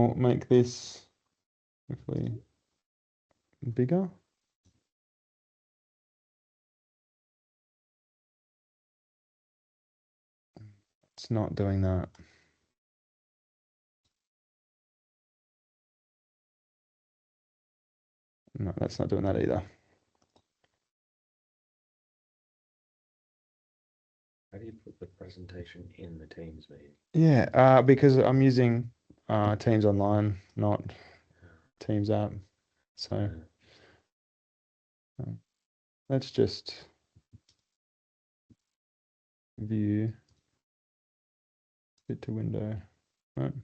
I'll make this hopefully bigger. It's not doing that. No, that's not doing that either. How do you put the presentation in the Teams meeting? Yeah, because I'm using Teams Online, not Teams app. So let's just view fit to window. Right.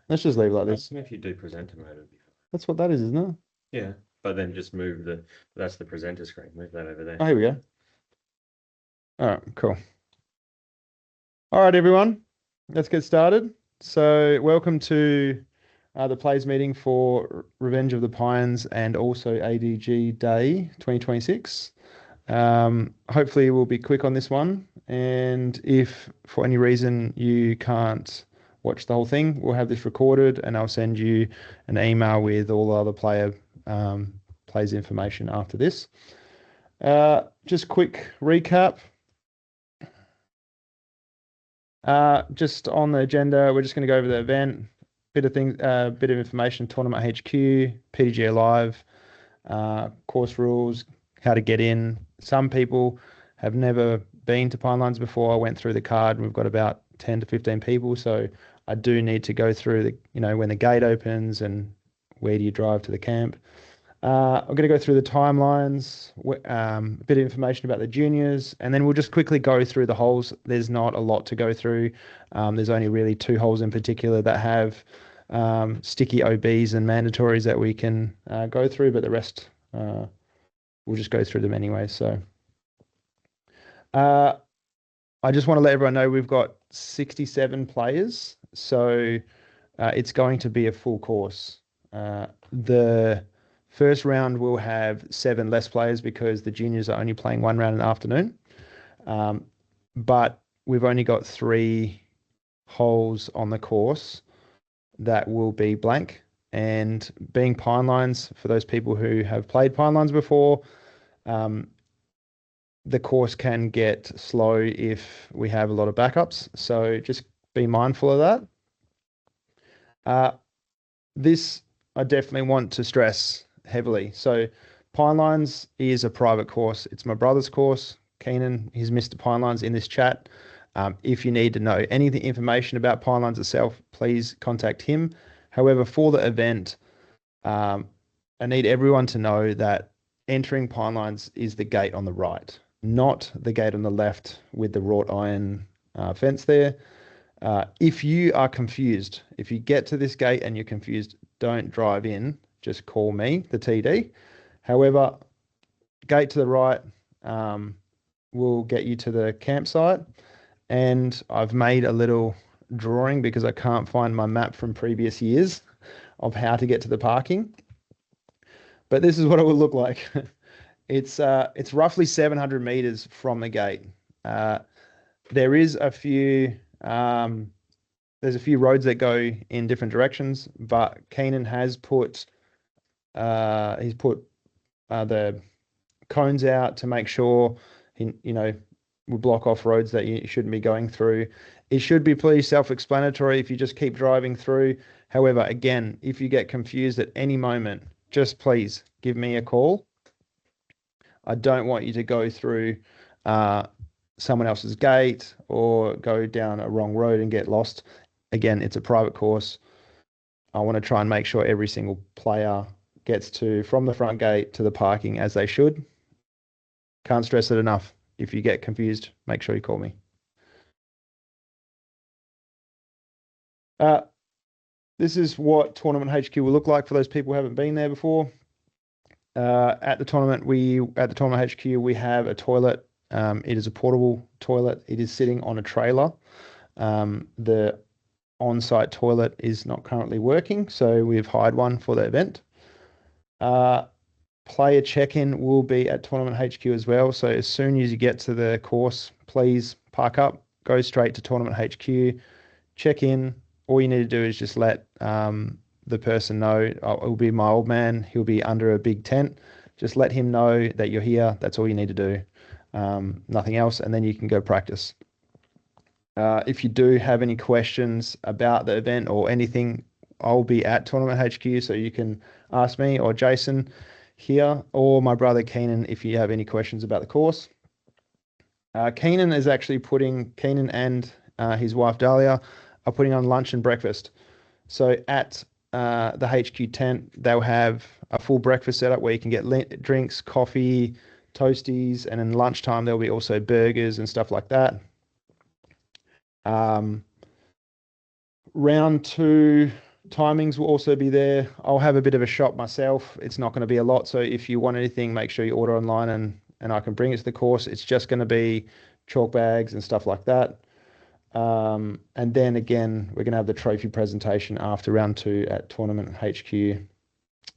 Let's just leave it like this. If you do presenter mode, it'd be fine. That's what that is, isn't it? Yeah, but then just move that's the presenter screen. Move that over there. Oh, here we go. All right, cool. All right, everyone, let's get started. So welcome to the plays meeting for Revenge of the Pines and also ADG Day 2026. Hopefully we'll be quick on this one. And if for any reason you can't watch the whole thing, we'll have this recorded and I'll send you an email with all the other plays information after this. Just quick recap. Just on the agenda, we're just going to go over the event, bit of information, Tournament HQ, PDGA Live, course rules, how to get in. Some people have never been to Pinelines before. I went through the card and we've got about 10 to 15 people. So I do need to go through when the gate opens and where do you drive to the camp. I'm going to go through the timelines, a bit of information about the juniors, and then we'll just quickly go through the holes. There's not a lot to go through. There's only really 2 holes in particular that have sticky OBs and mandatories that we can go through, but the rest we'll just go through them anyway. So I just want to let everyone know we've got 67 players, so it's going to be a full course. The first round will have 7 less players because the juniors are only playing 1 round in the afternoon. But we've only got 3 holes on the course that will be blank. And being Pinelines, for those people who have played Pinelines before, the course can get slow if we have a lot of backups. So just be mindful of that. This I definitely want to stress heavily. So Pinelines is a private course. It's my brother's course. Keenan, he's Mr. Pinelines in this chat. If you need to know any information about Pinelines itself, please contact him. However, for the event, I need everyone to know that entering Pinelines is the gate on the right, not the gate on the left with the wrought iron fence there. If you are confused, if you get to this gate and you're confused, don't drive in. Just call me, the TD. However, gate to the right will get you to the campsite. And I've made a little drawing because I can't find my map from previous years of how to get to the parking. But this is what it would look like. It's roughly 700 meters from the gate. There is a few there's a few roads that go in different directions, but Keenan has put the cones out to make sure we block off roads that you shouldn't be going through. It should be pretty self-explanatory if you just keep driving through. However, again, if you get confused at any moment, just please give me a call. I don't want you to go through someone else's gate or go down a wrong road and get lost. Again, it's a private course. I want to try and make sure every single player gets from the front gate to the parking as they should. Can't stress it enough. If you get confused, make sure you call me. This is what Tournament HQ will look like for those people who haven't been there before. At the tournament HQ, we have a toilet. It is a portable toilet. It is sitting on a trailer. The on-site toilet is not currently working, so we've hired one for the event. Player check-in will be at Tournament HQ as well. So as soon as you get to the course, please park up, go straight to Tournament HQ, check in, all you need to do is just let the person know. It'll be my old man. He'll be under a big tent. Just let him know that you're here. That's all you need to do. Nothing else, and then you can go practice. If you do have any questions about the event or anything, I'll be at Tournament HQ, so you can ask me or Jason here, or my brother Keenan if you have any questions about the course. Keenan and his wife Dahlia are putting on lunch and breakfast. So at the HQ tent, they'll have a full breakfast setup where you can get drinks, coffee, toasties, and in lunchtime there'll be also burgers and stuff like that. Round 2 timings will also be there. I'll have a bit of a shop myself. It's not going to be a lot, so if you want anything, make sure you order online and I can bring it to the course. It's just going to be chalk bags and stuff like that. And then again, we're going to have the trophy presentation after round 2 at Tournament HQ.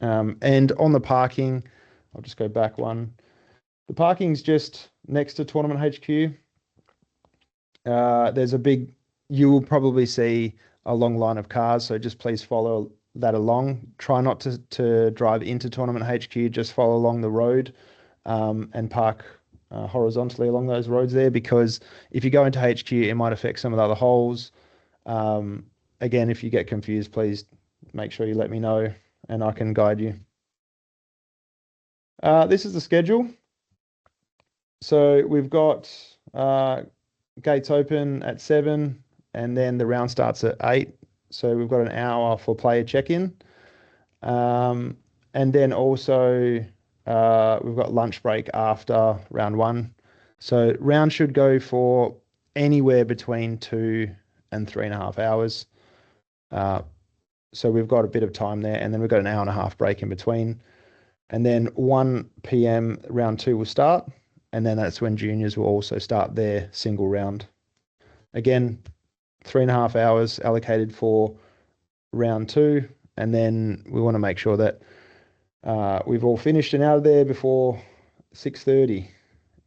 And on the parking, I'll just go back one. The parking's just next to Tournament HQ. You will probably see a long line of cars, so just please follow that along. Try not to drive into Tournament HQ, just follow along the road and park horizontally along those roads there, because if you go into HQ, it might affect some of the other holes. Again, if you get confused, please make sure you let me know and I can guide you. This is the schedule. So we've got gates open at 7 and then the round starts at 8. So we've got an hour for player check-in. And then also we've got lunch break after round 1. So round should go for anywhere between 2 and 3.5 hours. So we've got a bit of time there, and then we've got an hour and a half break in between. And then 1 p.m. round 2 will start, and then that's when juniors will also start their single round. Again, 3.5 hours allocated for round 2, and then we want to make sure that we've all finished and out of there before 6:30.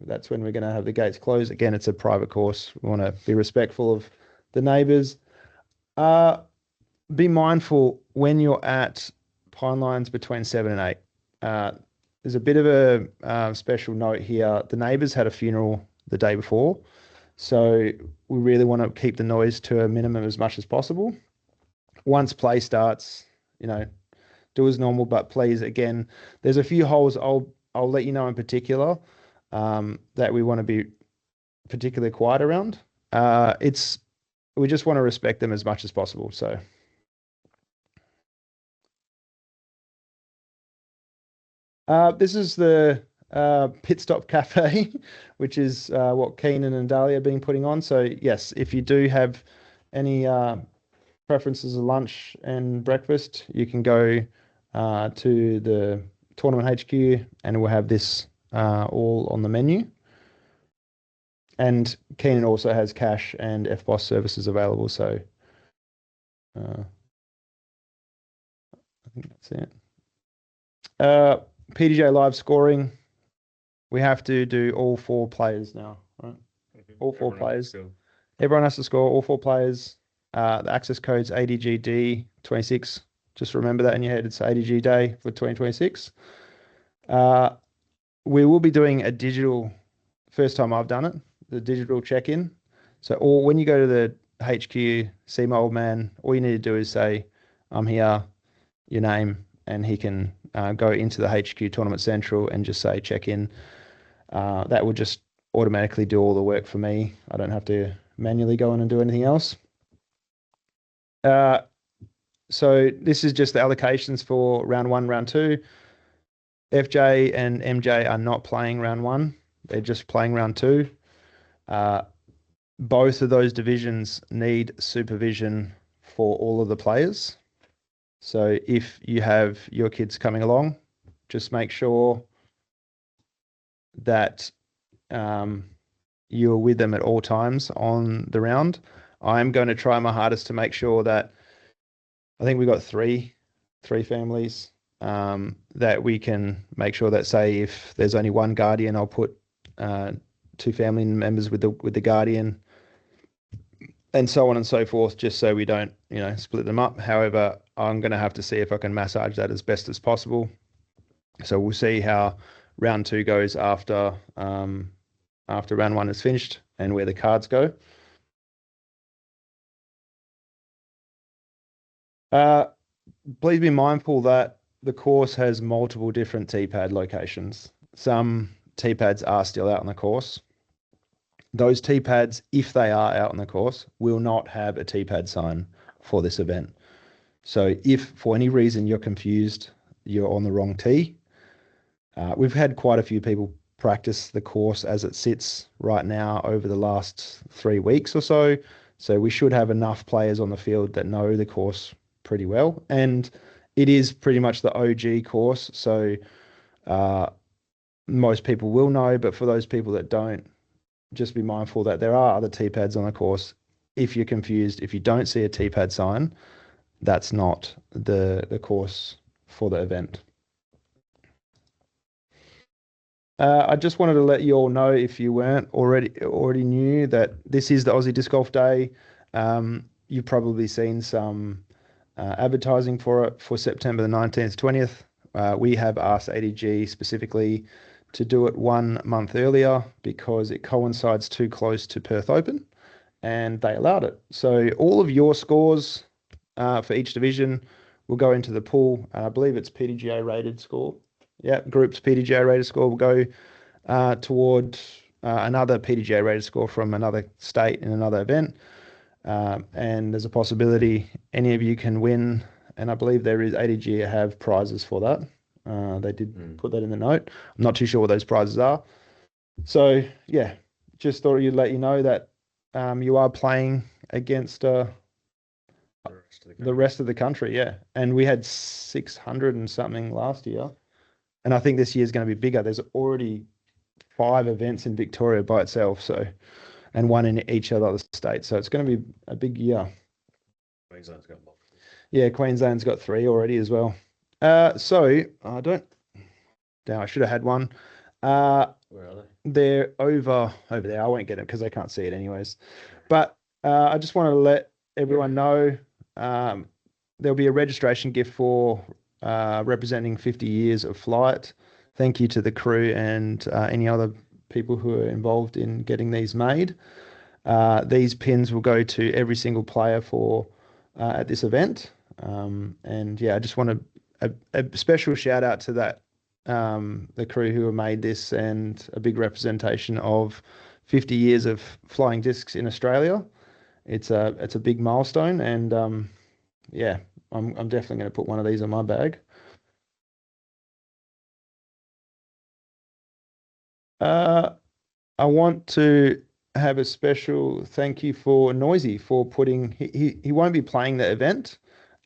That's when we're going to have the gates closed. Again, it's a private course. We want to be respectful of the neighbours. Be mindful when you're at pine lines between 7 and 8. There's a bit of a special note here. The neighbours had a funeral the day before, so we really want to keep the noise to a minimum as much as possible. Once play starts, do as normal, but please, again, there's a few holes I'll let you know in particular that we want to be particularly quiet around. We just want to respect them as much as possible. So. This is the Pit Stop Cafe, which is what Keenan and Dahlia have been putting on. So yes, if you do have any preferences of lunch and breakfast, you can go to the Tournament HQ and we'll have this all on the menu. And Keenan also has cash and FBOS services available. So I think that's it. PDJ live scoring. We have to do all 4 players now, right? Okay. All 4 Everyone players. else Everyone has to score, all 4 players. The access code's ADGD2026. Just remember that in your head. It's ADG Day for 2026. We will be doing a digital, first time I've done it, the digital check-in. So when you go to the HQ, see my old man, all you need to do is say, I'm here, your name, and he can go into the HQ Tournament Central and just say check-in. That will just automatically do all the work for me. I don't have to manually go in and do anything else. So this is just the allocations for round 1, round 2. FJ and MJ are not playing round 1. They're just playing round 2. Both of those divisions need supervision for all of the players. So if you have your kids coming along, just make sure that you're with them at all times on the round. I'm going to try my hardest to make sure that I think we've got three families that we can make sure that, say, if there's only one guardian, I'll put 2 family members with the guardian. and so on and so forth, just so we don't, split them up. However, I'm going to have to see if I can massage that as best as possible. So we'll see how round two goes after round one is finished and where the cards go. Uh, Please be mindful that the course has multiple different T-pad locations. Some T-pads are still out on the course. Those T-pads, if they are out on the course, will not have a T-pad sign for this event. So if for any reason you're confused, you're on the wrong tee, we've had quite a few people practice the course as it sits right now over the last 3 weeks or so. So we should have enough players on the field that know the course pretty well. And it is pretty much the OG course. So most people will know, but for those people that don't, just be mindful that there are other T-pads on the course. If you're confused, if you don't see a T-pad sign, that's not the course for the event. I just wanted to let you all know, if you weren't already knew, that this is the Aussie Disc Golf Day. You've probably seen some advertising for it for September the 19th, 20th. We have asked ADG specifically to do it 1 month earlier because it coincides too close to Perth Open, and they allowed it. So all of your scores for each division will go into the pool. I believe it's PDGA rated score. Yeah, group's PDGA rated score will go toward another PDGA rated score from another state in another event. And there's a possibility any of you can win. And I believe there is ADG have prizes for that. They did put that in the note. I'm not too sure what those prizes are. So yeah, just thought you'd let you know that you are playing against the rest of the country. Yeah, and we had 600 and something last year, and I think this year is going to be bigger. There's already 5 events in Victoria by itself, so, and 1 in each other state. So it's going to be a big year. Queensland's got multiple. Yeah, Queensland's got 3 already as well. So I don't. Now I should have had one. Where are they? They're over there. I won't get it because they can't see it anyways. But I just want to let everyone know there'll be a registration gift for representing 50 years of flight. Thank you to the crew and any other people who are involved in getting these made. These pins will go to every single player for at this event. And yeah, I just want a special shout out to that the crew who have made this, and a big representation of 50 years of flying discs in Australia. It's a big milestone, and yeah, I'm definitely going to put one of these on my bag. I want to have a special thank you for Noisy for putting. He won't be playing the event,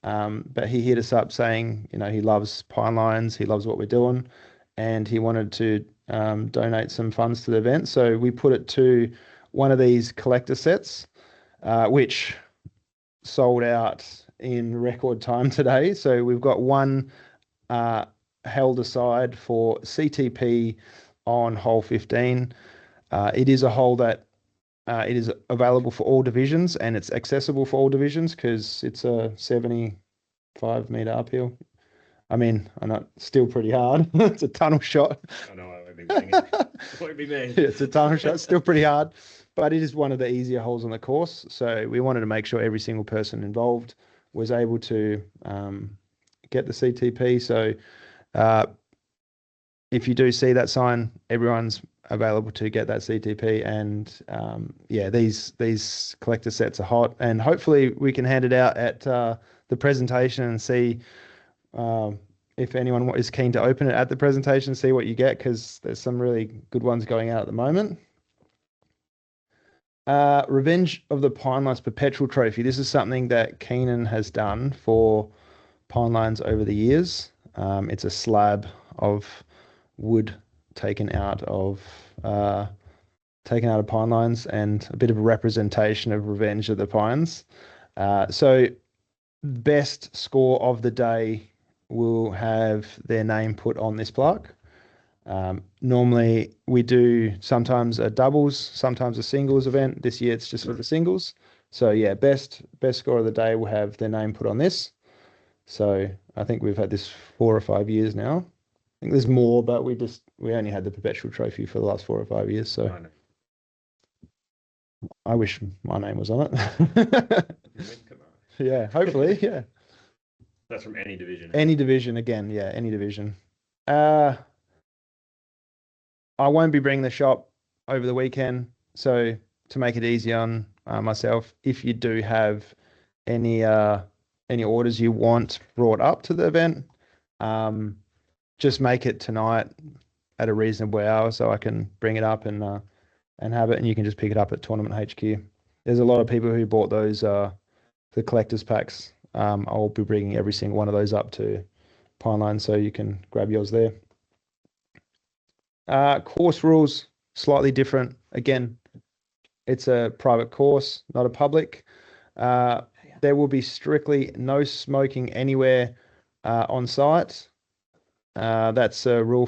but he hit us up saying, he loves Pine Lines, he loves what we're doing, and he wanted to donate some funds to the event. So we put it to one of these collector sets, which sold out in record time today. So we've got one held aside for CTP on hole 15. It is a hole that it is available for all divisions, and it's accessible for all divisions because it's a 75-meter uphill. I mean, I know it's still pretty hard. It's a tunnel shot. I know I won't be banging it. It won't be me. It's a tunnel shot. It's still pretty hard, but it is one of the easier holes on the course. So we wanted to make sure every single person involved was able to get the CTP. So if you do see that sign, everyone's available to get that CTP. And yeah, these collector sets are hot, and hopefully we can hand it out at the presentation and see if anyone is keen to open it at the presentation, see what you get, because there's some really good ones going out at the moment. Revenge of the Pine Lines Perpetual Trophy. This is something that Keenan has done for Pine Lines over the years. It's a slab of wood taken out of Pine Lines, and a bit of a representation of Revenge of the Pines. So best score of the day will have their name put on this plaque. Normally we do sometimes a doubles, sometimes a singles event. This year it's just for the singles. So yeah, best score of the day will have their name put on this. So I think we've had this 4 or 5 years now. I think there's more, but we only had the perpetual trophy for the last 4 or 5 years. So I know. I wish my name was on it. Yeah, hopefully, yeah. That's from any division. Any division again, yeah, any division. I won't be bringing the shop over the weekend, so to make it easy on myself, if you do have any orders you want brought up to the event, just make it tonight at a reasonable hour so I can bring it up and have it, and you can just pick it up at Tournament HQ. There's a lot of people who bought those the collector's packs. I'll be bringing every single one of those up to Pineline so you can grab yours there. Course rules slightly different. Again, it's a private course, not a public. There will be strictly no smoking anywhere on site. That's a rule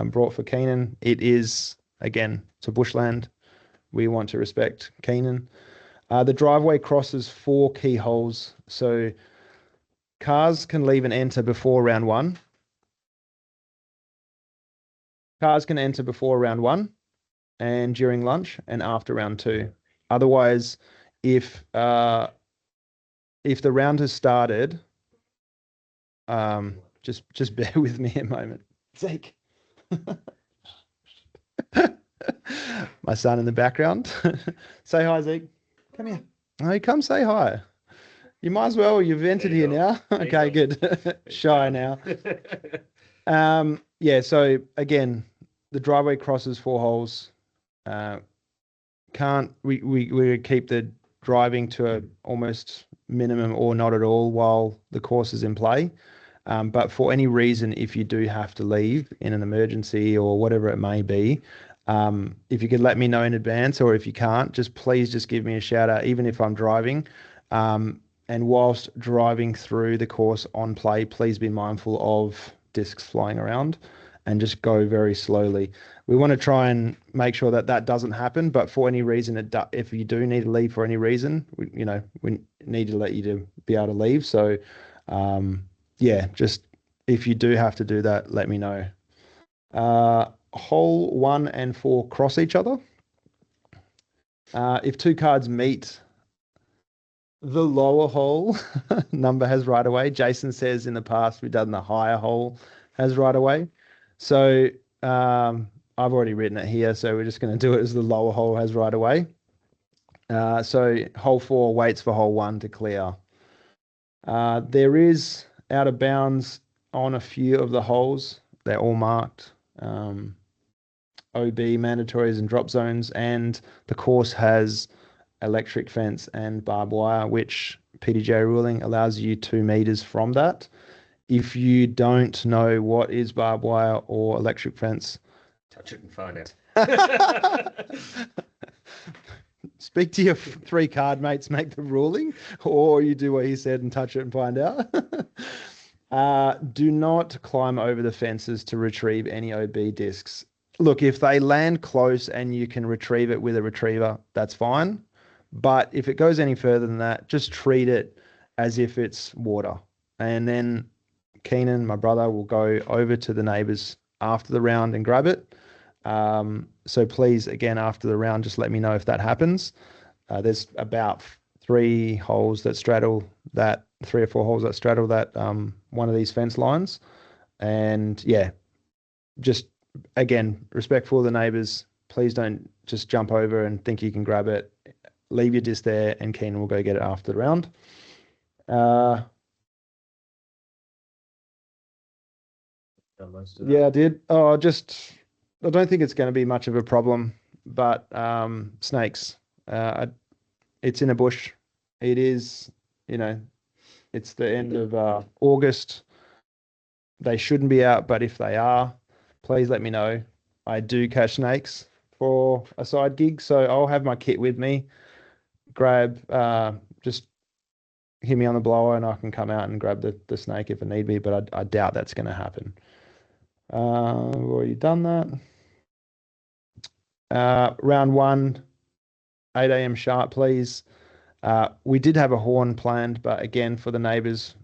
brought for Keenan. It is, again, it's a bushland. We want to respect Keenan. The driveway crosses 4 key holes, so cars can leave and enter before round 1. Cars can enter before round 1 and during lunch and after round 2. Otherwise, if the round has started, just bear with me a moment. Zeke. My son in the background. Say hi, Zeke. Come here. Oh, come say hi. You might as well. You've entered here now. Okay, good. Shy now. Yeah, so again, the driveway crosses 4 holes. We keep the driving to a almost minimum or not at all while the course is in play. But for any reason, if you do have to leave in an emergency or whatever it may be, if you could let me know in advance, or if you can't, please give me a shout out, even if I'm driving. And whilst driving through the course on play, please be mindful of discs flying around and just go very slowly. We want to try and make sure that that doesn't happen, but for any reason, if you do need to leave for any reason, we need to let you to be able to leave. So, yeah, just if you do have to do that, let me know. Hole 1 and 4 cross each other. If 2 cards meet, the lower hole number has right away. Jason says in the past we've done the higher hole has right away. So I've already written it here, so we're just going to do it as the lower hole has right away. So hole 4 waits for hole 1 to clear. There is out of bounds on a few of the holes. They're all marked. OB mandatories and drop zones, and the course has electric fence and barbed wire, which PDJ ruling allows you 2 meters from that. If you don't know what is barbed wire or electric fence, touch it and find out. Speak to your 3 card mates, make the ruling, or you do what he said and touch it and find out. Do not climb over the fences to retrieve any OB discs. Look, if they land close and you can retrieve it with a retriever, that's fine. But if it goes any further than that, just treat it as if it's water. And then Keenan, my brother, will go over to the neighbours after the round and grab it. So please, again, after the round, just let me know if that happens. There's about 3 holes that straddle that, 3 or 4 holes that straddle that one of these fence lines. And yeah, just again, respectful of the neighbours. Please don't just jump over and think you can grab it. Leave your disc there, and Keenan will go get it after the round. Yeah, I did. Oh, I don't think it's going to be much of a problem, but snakes. It's in a bush. It is, it's the end of August. They shouldn't be out, but if they are, please let me know. I do catch snakes for a side gig, so I'll have my kit with me. Just hit me on the blower and I can come out and grab the snake if it need be, but I doubt that's going to happen. We've already done that. Round 1, 8 a.m. sharp, please. We did have a horn planned, but again, for the neighbours,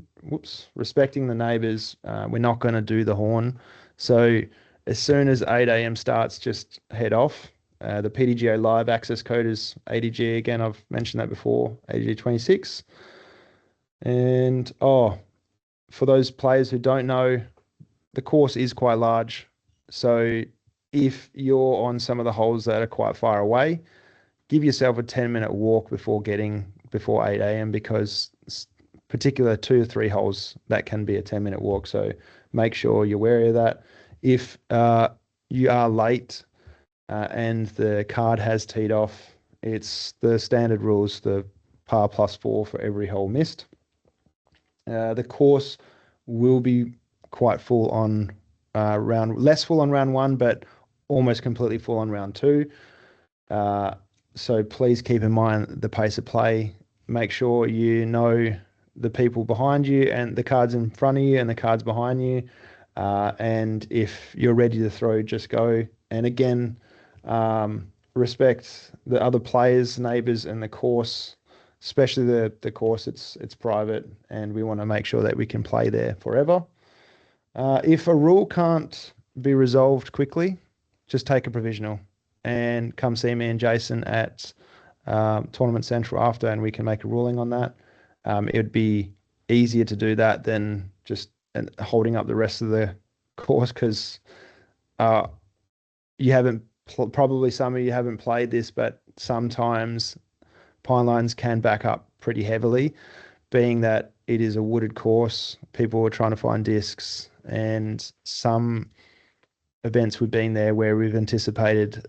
respecting the neighbours, we're not going to do the horn. So as soon as 8 a.m. starts, just head off. The PDGO live access code is ADG. Again, I've mentioned that before, ADG2026. And for those players who don't know, the course is quite large. So if you're on some of the holes that are quite far away, give yourself a 10-minute walk before 8 a.m. because particular 2 or 3 holes that can be a 10-minute walk. So make sure you're wary of that. If you are late and the card has teed off, it's the standard rules, the par +4 for every hole missed. The course will be quite full on less full on round 1, but almost completely full on round 2. So please keep in mind the pace of play. Make sure you know the people behind you and the cards in front of you and the cards behind you. And if you're ready to throw, just go. And again, respect the other players, neighbours, and the course, especially the course. It's private, and we want to make sure that we can play there forever. If a rule can't be resolved quickly, just take a provisional and come see me and Jason at Tournament Central after, and we can make a ruling on that. It would be easier to do that than just holding up the rest of the course because you haven't probably some of you haven't played this, but sometimes pine lines can back up pretty heavily, being that it is a wooded course. People are trying to find discs, and some events we've been there where we've anticipated,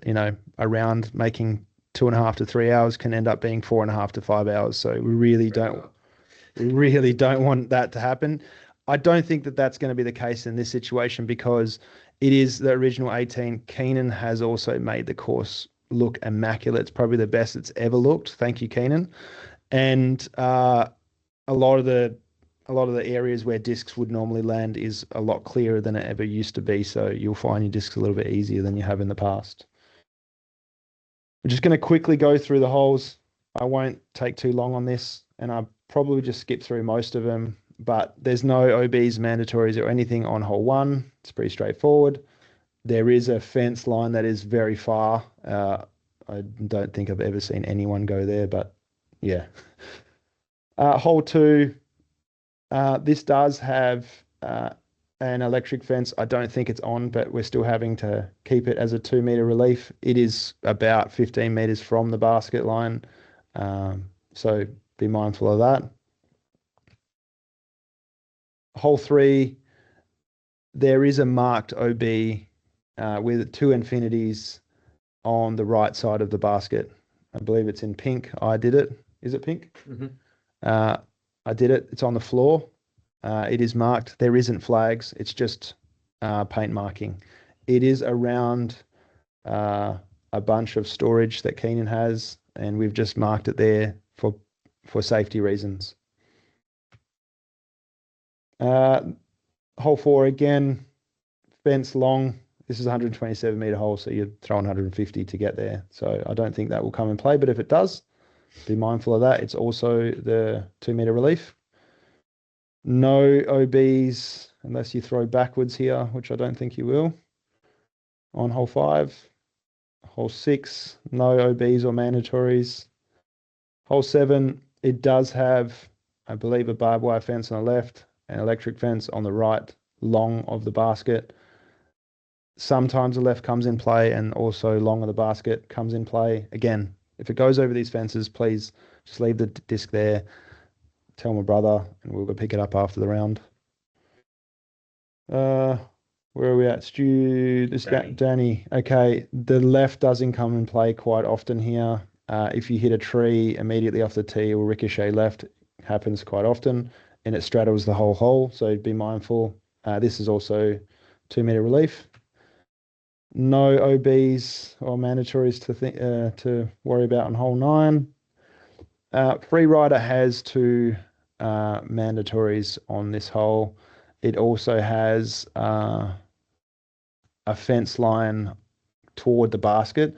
around making 2.5 to 3 hours can end up being 4.5 to 5 hours. So we really don't want that to happen. I don't think that that's going to be the case in this situation because it is the original 18. Keenan has also made the course look immaculate. It's probably the best it's ever looked. Thank you, Keenan. And a lot of the areas where discs would normally land is a lot clearer than it ever used to be. So you'll find your discs a little bit easier than you have in the past. We're just going to quickly go through the holes. I won't take too long on this, and I'll probably just skip through most of them, but there's no OBs, mandatories, or anything on hole 1. It's pretty straightforward. There is a fence line that is very far. I don't think I've ever seen anyone go there, but yeah. Hole 2, this does have an electric fence. I don't think it's on, but we're still having to keep it as a 2-meter relief. It is about 15 meters from the basket line. So be mindful of that. Hole 3, there is a marked OB with 2 infinities on the right side of the basket. I believe it's in pink. I did it. Is it pink? Mm-hmm. I did it. It's on the floor. It is marked. There isn't flags. It's just paint marking. It is around a bunch of storage that Keenan has, and we've just marked it there for safety reasons. Hole 4 again, fence long. This is a 127-meter hole, so you're throwing 150 to get there. So I don't think that will come in play, but if it does, be mindful of that. It's also the 2-meter relief. No OBs unless you throw backwards here, which I don't think you will. On hole 5. Hole 6, no OBs or mandatories. Hole 7, it does have, I believe, a barbed wire fence on the left, an electric fence on the right, long of the basket. Sometimes the left comes in play and also long of the basket comes in play. Again, if it goes over these fences, please just leave the disc there. Tell my brother and we'll go pick it up after the round. Where are we at? Stu, Danny. Okay, the left doesn't come in play quite often here. If you hit a tree immediately off the tee or ricochet left, it happens quite often, and it straddles the whole hole, so be mindful. This is also 2-meter relief. No OBs or mandatories to worry about on hole 9. Free rider has 2 mandatories on this hole. It also has a fence line toward the basket.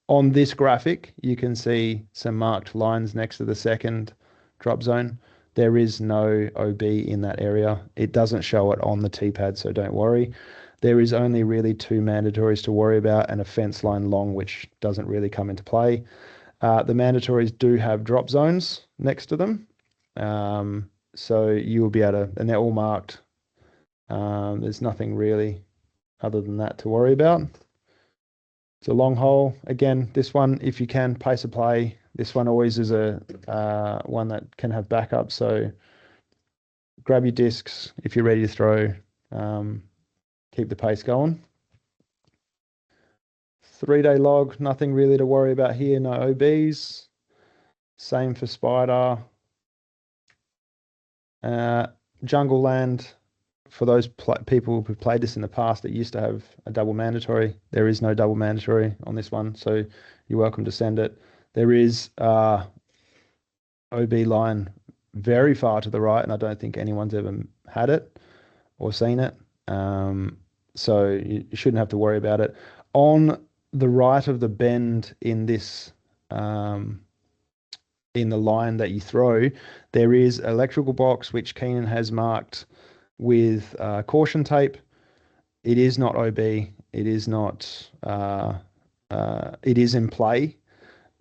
On this graphic, you can see some marked lines next to the second drop zone. There is no OB in that area. It doesn't show it on the T-pad, so don't worry. There is only really two mandatories to worry about and a fence line long, which doesn't really come into play. The mandatories do have drop zones next to them. So you will be able to, and they're all marked. There's nothing really other than that to worry about. It's a long hole. Again, this one, if you can, pace of play. This one always is a one that can have backup. So grab your discs if you're ready to throw. Keep the pace going. 3-day log, nothing really to worry about here. No OBs. Same for Spider. Jungle Land, for those people who've played this in the past, it used to have a double mandatory. There is no double mandatory on this one, so you're welcome to send it. There is OB line very far to the right, and I don't think anyone's ever had it or seen it. So you shouldn't have to worry about it. On the right of the bend in this in the line that you throw, there is an electrical box which Keenan has marked with caution tape. It is not OB. It is not. It is in play,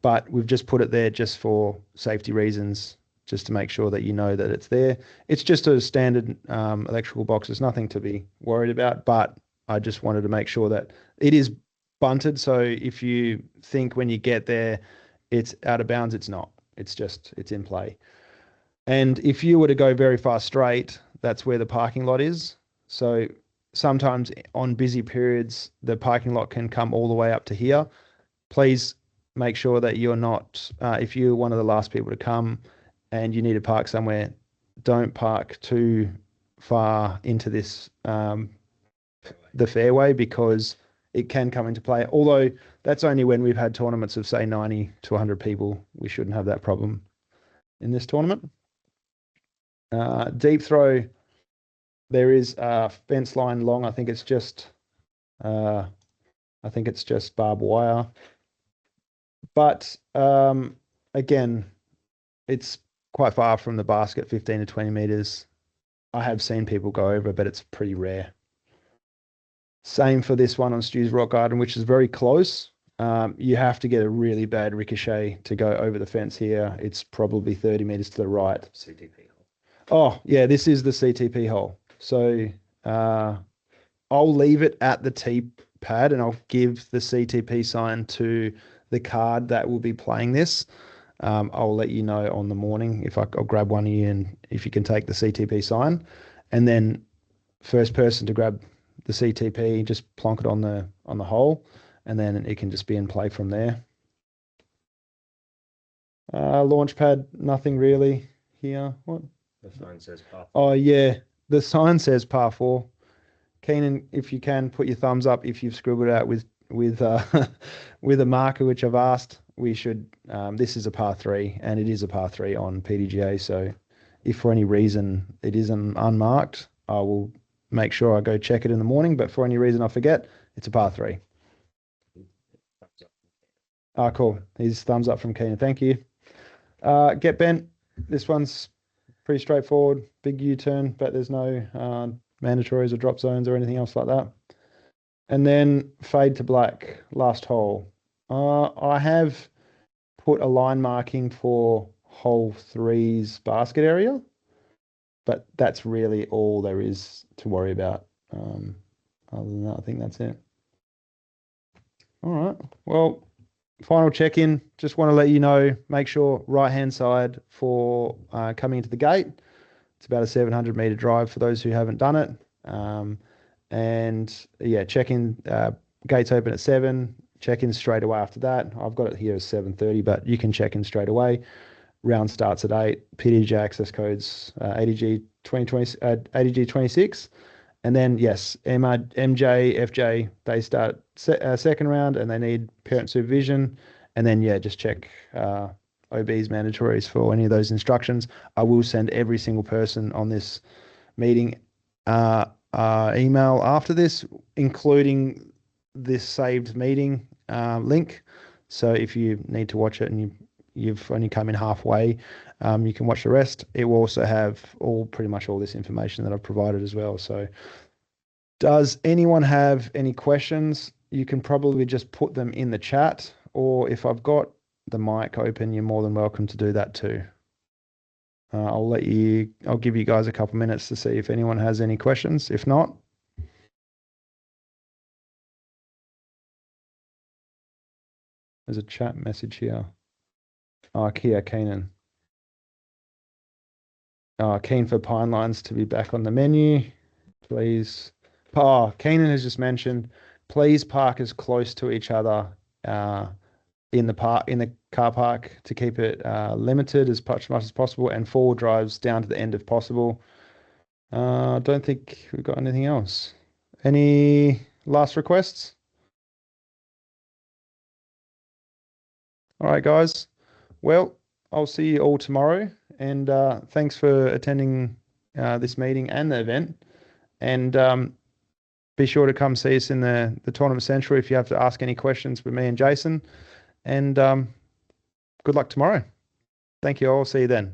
but we've just put it there just for safety reasons, just to make sure that you know that it's there. It's just a standard electrical box. There's nothing to be worried about, but I just wanted to make sure that it is bunted. So if you think when you get there, it's out of bounds, it's not. It's in play. And if you were to go very far straight, that's where the parking lot is. So sometimes on busy periods, the parking lot can come all the way up to here. Please make sure that you're not, if you're one of the last people to come and you need to park somewhere, don't park too far into this, the fairway, because it can come into play. Although that's only when we've had tournaments of, say, 90 to 100 people. We shouldn't have that problem in this tournament. Deep throw, there is a fence line long. I think it's just barbed wire. But again, it's quite far from the basket, 15 to 20 meters. I have seen people go over, but it's pretty rare. Same for this one on Stu's Rock Garden, which is very close. You have to get a really bad ricochet to go over the fence here. It's probably 30 meters to the right. CTP hole. Oh, yeah, this is the CTP hole. So I'll leave it at the T pad and I'll give the CTP sign to the card that will be playing this. I'll let you know on the morning if I'll grab one of you and if you can take the CTP sign. And then first person to grab the CTP, just plonk it on the hole, and then it can just be in play from there. Launch pad, nothing really here. What? The sign says par 4. Oh yeah, the sign says par 4. Keenan, if you can, put your thumbs up if you've scribbled it out with with a marker, which I've asked. We should. This is a par 3, and it is a par 3 on PDGA. So, if for any reason it isn't unmarked, I will make sure I go check it in the morning. But for any reason I forget, it's a par 3. Ah, cool. Here's thumbs up from Keenan. Thank you. Get bent. This one's pretty straightforward. Big U-turn, but there's no mandatories or drop zones or anything else like that. And then fade to black, last hole. I have put a line marking for hole 3's basket area, but that's really all there is to worry about. Other than that, I think that's it. All right. Well, final check-in. Just want to let you know, make sure right-hand side for coming into the gate. It's about a 700-meter drive for those who haven't done it. And yeah, check-in, gates open at 7. Check-in straight away after that. I've got it here as 7:30, but you can check in straight away. Round starts at 8. PDG access codes ADGD2026. And then, yes, MJ, FJ, they start second round and they need parent supervision. And then, yeah, just check OB's mandatories for any of those instructions. I will send every single person on this meeting email after this, including this saved meeting link. So if you need to watch it and you've only come in halfway, you can watch the rest. It will also have pretty much all this information that I've provided as well. So does anyone have any questions? You can probably just put them in the chat, or if I've got the mic open, you're more than welcome to do that too. I'll give you guys a couple minutes to see if anyone has any questions. If not, there's a chat message here. Kia Keenan. Keen for Pine Lines to be back on the menu, please. Keenan has just mentioned, please park as close to each other in the car park to keep it limited as much as possible, and 4 drives down to the end if possible. I don't think we've got anything else. Any last requests? All right, guys. Well, I'll see you all tomorrow, and thanks for attending this meeting and the event. And be sure to come see us in the Tournament Central if you have to ask any questions with me and Jason. And good luck tomorrow. Thank you all. See you then.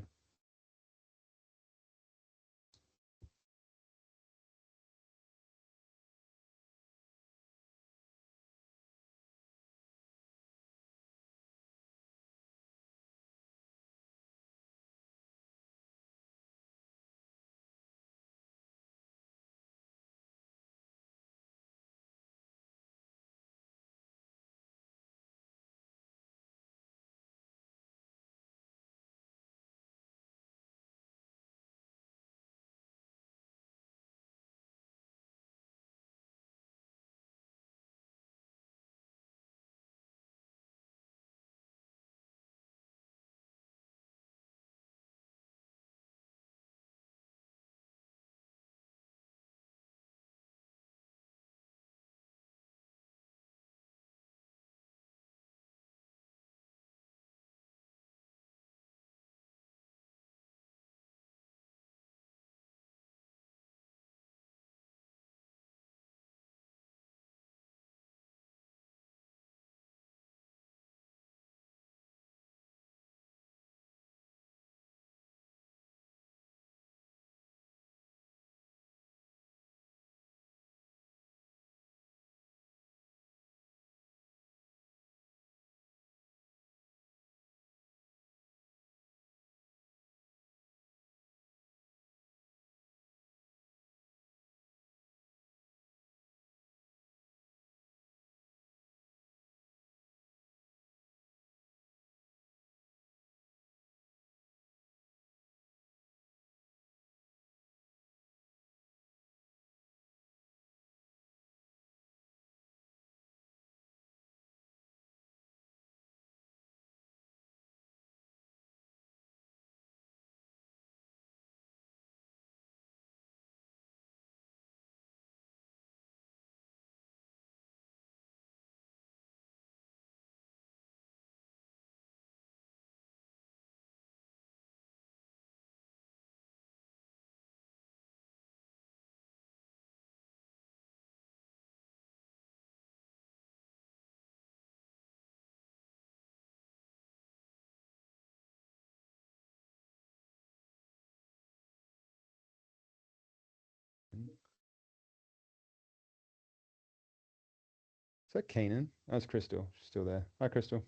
Is that Keenan? That's Crystal. She's still there. Hi, Crystal.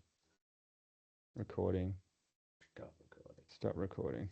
Recording. Stop recording.